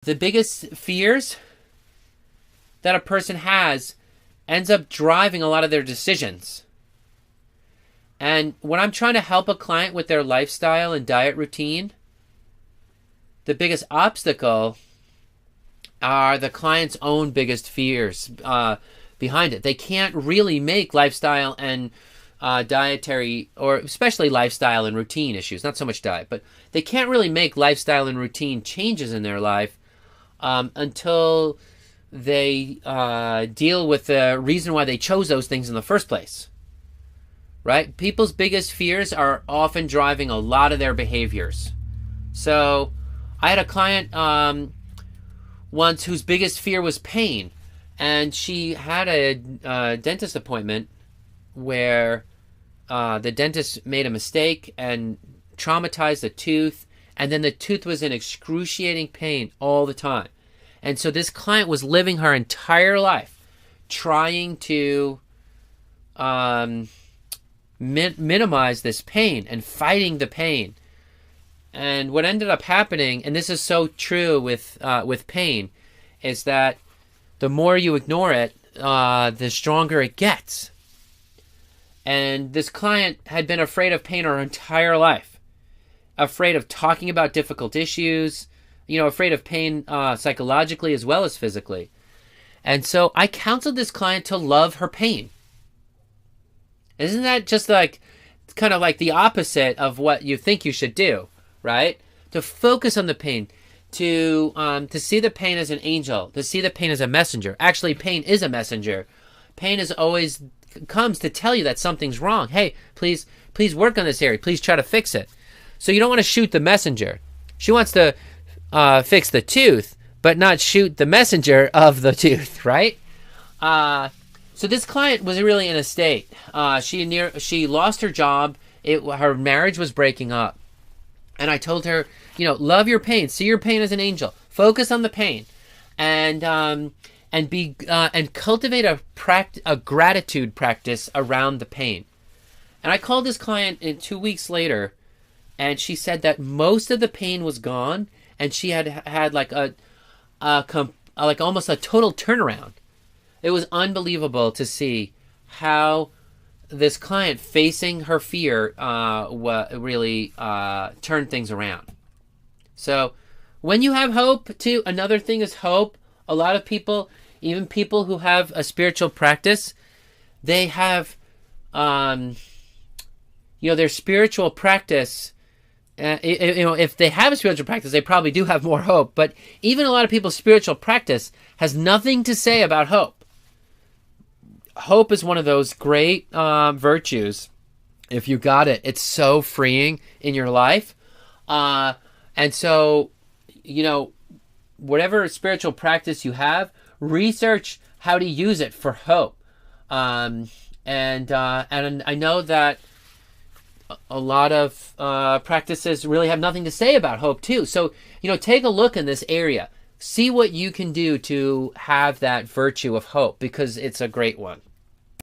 The biggest fears that a person has ends up driving a lot of their decisions. And when I'm trying to help a client with their lifestyle and diet routine, the biggest obstacle are the client's own biggest fears behind it. They can't really make lifestyle and dietary, or especially lifestyle and routine issues, not so much diet, but they can't really make lifestyle and routine changes in their life until they deal with the reason why they chose those things in the first place. Right? People's biggest fears are often driving a lot of their behaviors. So I had a client once whose biggest fear was pain, and she had a dentist appointment where the dentist made a mistake and traumatized the tooth, and then the tooth was in excruciating pain all the time. And so this client was living her entire life trying to minimize this pain and fighting the pain. And what ended up happening, and this is so true with pain, is that the more you ignore it, the stronger it gets. And this client had been afraid of pain her entire life, afraid of talking about difficult issues, afraid of pain psychologically as well as physically. And so I counseled this client to love her pain. Isn't that just kind of like the opposite of what you think you should do, right? To focus on the pain, to see the pain as an angel, to see the pain as a messenger. Actually, pain is a messenger. Pain is always comes to tell you that something's wrong. Hey, please work on this area. Please try to fix it. So you don't want to shoot the messenger. She wants to fix the tooth, but not shoot the messenger of the tooth, right? So this client was really in a state. She lost her job. Her marriage was breaking up. And I told her, love your pain. See your pain as an angel. Focus on the pain, and cultivate a gratitude practice around the pain. And I called this client 2 weeks later, and she said that most of the pain was gone, and she had like almost a total turnaround. It was unbelievable to see how this client facing her fear really turned things around. So when you have hope, too, another thing is hope. A lot of people, even people who have a spiritual practice, they have, their spiritual practice. If they have a spiritual practice, they probably do have more hope. But even a lot of people's spiritual practice has nothing to say about hope. Hope is one of those great virtues. If you got it, it's so freeing in your life. And so, whatever spiritual practice you have, research how to use it for hope. And I know that a lot of practices really have nothing to say about hope too. So, take a look in this area. See what you can do to have that virtue of hope, because it's a great one.